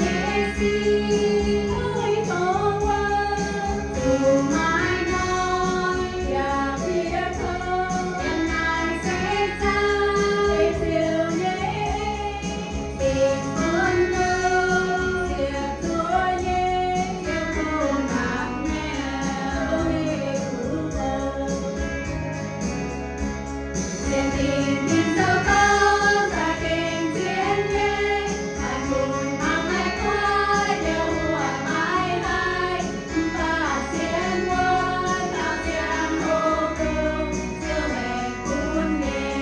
nhẹ xin ơi tổ quân dù mãi nói và biết không em ai sẽ ra để siêu nhé tìm con đâu việc chúa nhé yêu thương nặng nghèo đi cứu con để tìm tìm sâu có và kênh chiến nhé hạnh phúc mang ngày qua đều hòa mãi mãi và chiến quân ta tiếng hô câu chưa về cuốn nghe